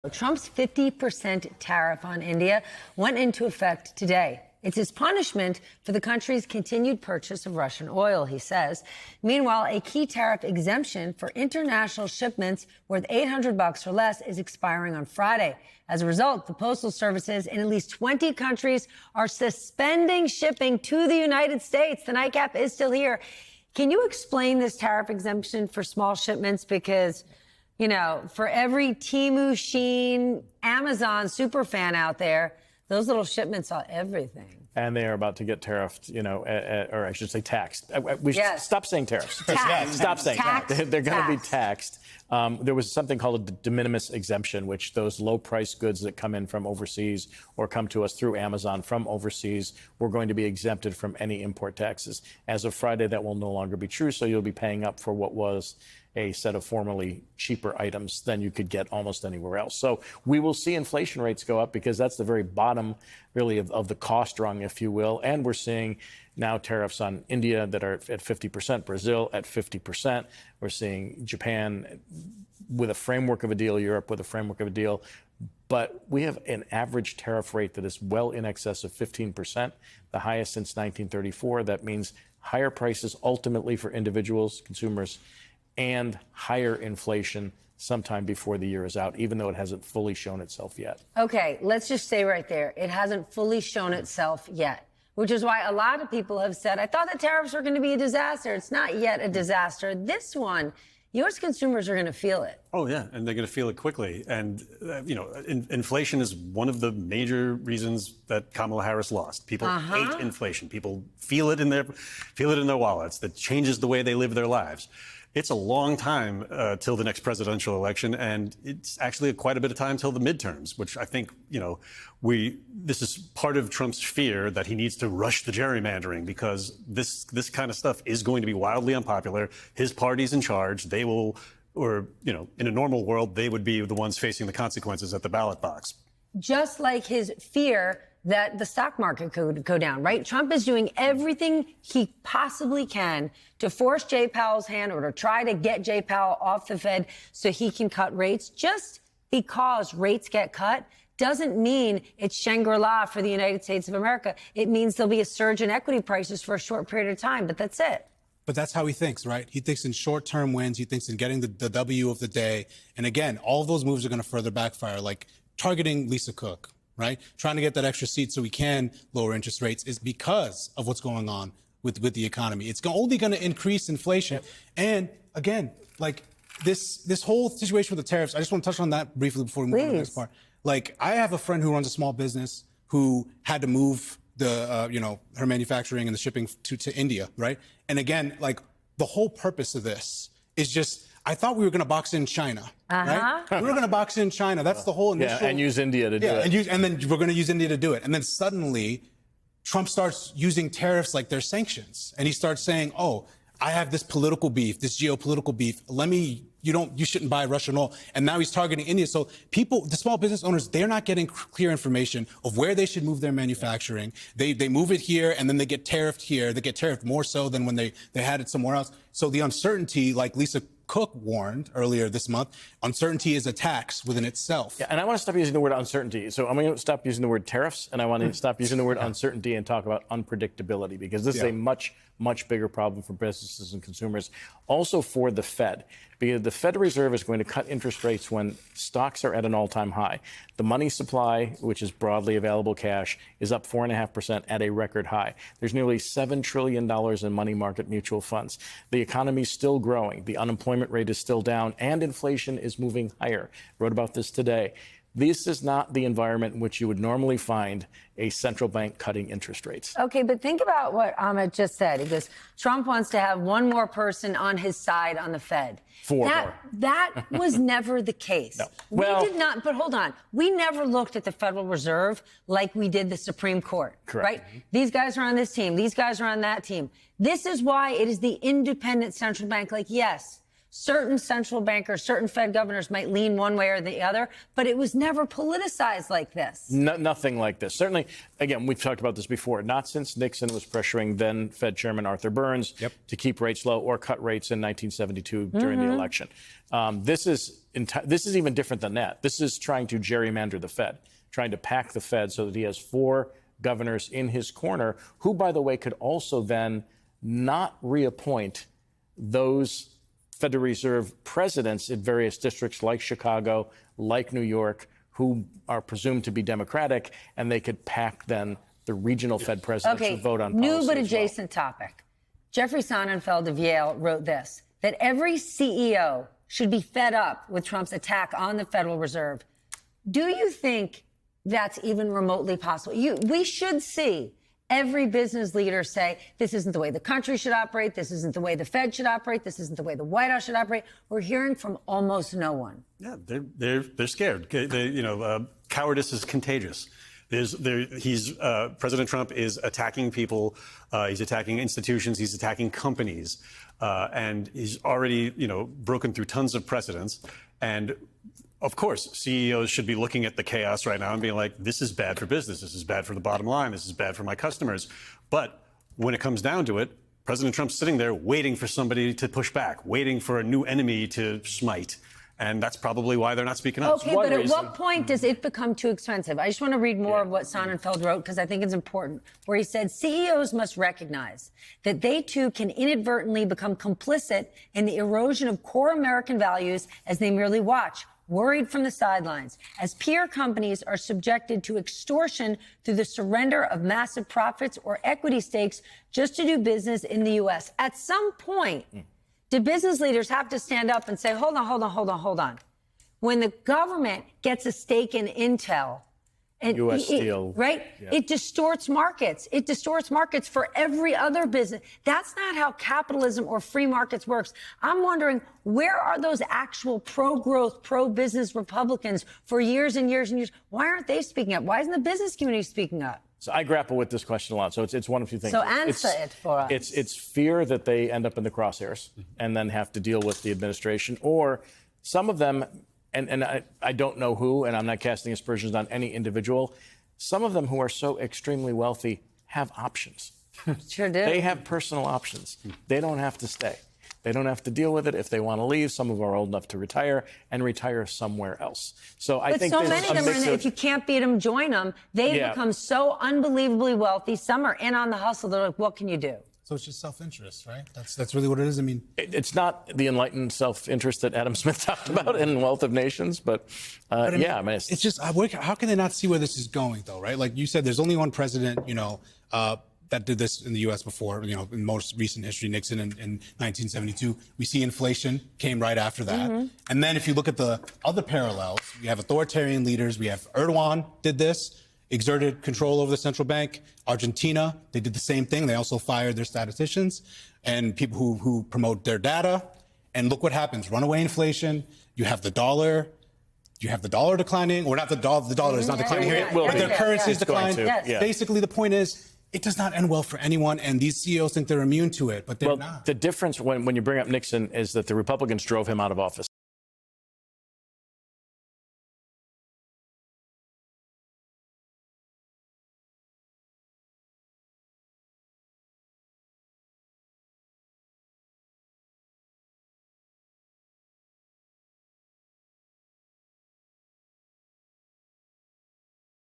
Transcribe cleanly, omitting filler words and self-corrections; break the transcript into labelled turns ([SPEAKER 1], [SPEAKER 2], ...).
[SPEAKER 1] Trump's 50% tariff on India went into effect today. It's his punishment for the country's continued purchase of Russian oil, he says. Meanwhile, a key tariff exemption for international shipments worth $800 or less is expiring on Friday. As a result, the postal services in at least 20 countries are suspending shipping to the United States. The nightcap is still here. Can you explain this tariff exemption for small shipments? Because, you know, for every Temu, Shein, Amazon superfan out there, those little shipments saw everything.
[SPEAKER 2] And they are about to get tariffed, you know, or I should say taxed. We should stop saying tariffs. Stop saying tax. They're going to be taxed. There was something called a de minimis exemption, which those low-priced goods that come in from overseas or come to us through Amazon from overseas were going to be exempted from any import taxes. As of Friday, that will no longer be true, so you'll be paying up for what was a set of formerly cheaper items than you could get almost anywhere else. So we will see inflation rates go up because that's the very bottom, really, of the cost rung, if you will. And we're seeing now tariffs on India that are at 50%, Brazil at 50%. We're seeing Japan with a framework of a deal, Europe with a framework of a deal. But we have an average tariff rate that is well in excess of 15%, the highest since 1934. That means higher prices ultimately for individuals, consumers, and higher inflation sometime before the year is out, even though it hasn't fully shown itself yet.
[SPEAKER 1] Okay, let's just say right there, it hasn't fully shown itself yet, which is why a lot of people have said, I thought the tariffs were going to be a disaster. It's not yet a disaster. This one, U.S. consumers are going to feel it.
[SPEAKER 3] Oh, yeah, and they're going to feel it quickly. And, you know, inflation is one of the major reasons that Kamala Harris lost. People hate inflation. People feel it in their wallets. That changes the way they live their lives. It's a long time till the next presidential election, and it's actually quite a bit of time till the midterms, which I think, you know, this is part of Trump's fear that he needs to rush the gerrymandering because this kind of stuff is going to be wildly unpopular. His party's in charge. They will, or, you know, in a normal world, they would be the ones facing the consequences at the ballot box.
[SPEAKER 1] Just like his fear that the stock market could go down, right? Trump is doing everything he possibly can to force Jay Powell's hand or to try to get Jay Powell off the Fed so he can cut rates. Just because rates get cut doesn't mean it's Shangri-La for the United States of America. It means there'll be a surge in equity prices for a short period of time, but that's it.
[SPEAKER 4] But that's how he thinks, right? He thinks in short-term wins. He thinks in getting the W of the day. And again, all of those moves are going to further backfire, like targeting Lisa Cook, right? Trying to get that extra seat so we can lower interest rates is because of what's going on with the economy. It's only going to increase inflation. And again, like this whole situation with the tariffs, I just want to touch on that briefly before we move on to the next part. Like, I have a friend who runs a small business who had to move her manufacturing and the shipping to India, right? And again, like, the whole purpose of this is just, I thought we were going to box in China, right? We were going to box in China. That's the whole initial.
[SPEAKER 2] Yeah, and use India to do it.
[SPEAKER 4] And then we're going to use India to do it. And then suddenly, Trump starts using tariffs like they're sanctions. And he starts saying, oh, I have this political beef, this geopolitical beef. You shouldn't buy Russian oil. And now he's targeting India. So people, the small business owners, they're not getting clear information of where they should move their manufacturing. They move it here and then they get tariffed here. They get tariffed more so than when they had it somewhere else. So the uncertainty, like Lisa Cook warned earlier this month, uncertainty is a tax within itself.
[SPEAKER 2] Yeah, and I want to stop using the word uncertainty. So I'm going to stop using the word tariffs, and I want to stop using the word uncertainty and talk about unpredictability, because this is a much, much bigger problem for businesses and consumers. Also for the Fed, because the Federal Reserve is going to cut interest rates when stocks are at an all-time high. The money supply, which is broadly available cash, is up 4.5% at a record high. There's nearly $7 trillion in money market mutual funds. The economy is still growing. The unemployment rate is still down, and inflation is moving higher. Wrote about this today. This is not the environment in which you would normally find a central bank cutting interest rates.
[SPEAKER 1] Okay, but think about what Ahmed just said. He goes, Trump wants to have one more person on his side on the Fed.
[SPEAKER 2] Four more.
[SPEAKER 1] That was never the case.
[SPEAKER 2] No.
[SPEAKER 1] Well, we did not, but hold on. We never looked at the Federal Reserve like we did the Supreme Court.
[SPEAKER 2] Correct.
[SPEAKER 1] Right? These guys are on this team. These guys are on that team. This is why it is the independent central bank. Like, yes, certain central bankers, certain Fed governors might lean one way or the other, but it was never politicized like this.
[SPEAKER 2] Nothing like this. Certainly, again, we've talked about this before. Not since Nixon was pressuring then Fed Chairman Arthur Burns to keep rates low or cut rates in 1972 during the election. This is even different than that. This is trying to gerrymander the Fed, trying to pack the Fed so that he has 4 governors in his corner, who, by the way, could also then not reappoint those Federal Reserve presidents in various districts like Chicago, like New York, who are presumed to be Democratic, and they could pack then the regional Fed presidents who vote on policy.
[SPEAKER 1] New but adjacent topic. Jeffrey Sonnenfeld of Yale wrote this, that every CEO should be fed up with Trump's attack on the Federal Reserve. Do you think that's even remotely possible? We should see every business leader say, this isn't the way the country should operate. This isn't the way the Fed should operate. This isn't the way the White House should operate. We're hearing from almost no one.
[SPEAKER 3] Yeah, they're scared. Cowardice is contagious. President Trump is attacking people. He's attacking institutions. He's attacking companies. And he's already, broken through tons of precedents. And of course, CEOs should be looking at the chaos right now and being like, this is bad for business. This is bad for the bottom line. This is bad for my customers. But when it comes down to it, President Trump's sitting there waiting for somebody to push back, waiting for a new enemy to smite. And that's probably why they're not speaking up.
[SPEAKER 1] Okay, but at what point does it become too expensive? I just want to read more of what Sonnenfeld wrote, because I think it's important, where he said CEOs must recognize that they too can inadvertently become complicit in the erosion of core American values as they merely watch, worried from the sidelines, as peer companies are subjected to extortion through the surrender of massive profits or equity stakes just to do business in the U.S. At some point, do business leaders have to stand up and say, hold on. When the government gets a stake in Intel, and
[SPEAKER 2] U.S. Steel.
[SPEAKER 1] Right? Yeah. It distorts markets. It distorts markets for every other business. That's not how capitalism or free markets works. I'm wondering, where are those actual pro-growth, pro-business Republicans for years and years and years? Why aren't they speaking up? Why isn't the business community speaking up?
[SPEAKER 2] So I grapple with this question a lot. So it's one of two things.
[SPEAKER 1] So answer it for us.
[SPEAKER 2] It's fear that they end up in the crosshairs and then have to deal with the administration, or some of them, and I don't know who, and I'm not casting aspersions on any individual. Some of them who are so extremely wealthy have options.
[SPEAKER 1] Sure do.
[SPEAKER 2] They have personal options. They don't have to stay. They don't have to deal with it if they want to leave. Some of them are old enough to retire and retire somewhere else. So I think
[SPEAKER 1] so many of them are if you can't beat them, join them. They become so unbelievably wealthy. Some are in on the hustle. They're like, what can you do?
[SPEAKER 4] So it's just self-interest, right? That's really what it is. I mean,
[SPEAKER 2] it's not the enlightened self-interest that Adam Smith talked about in Wealth of Nations, but it's
[SPEAKER 4] just how can they not see where this is going, though, right? Like you said, there's only one president, that did this in the U.S. before, in most recent history, Nixon in 1972. We see inflation came right after that. Mm-hmm. And then if you look at the other parallels, we have authoritarian leaders. We have Erdogan did this, exerted control over the central bank. Argentina, they did the same thing. They also fired their statisticians and people who promote their data. And look what happens. Runaway inflation. You have the dollar. You have the dollar declining, or not the dollar is not declining here, but their currency is declining. Basically, the point is, it does not end well for anyone, and these CEOs think they're immune to it, but they're not.
[SPEAKER 2] The difference when you bring up Nixon is that the Republicans drove him out of office.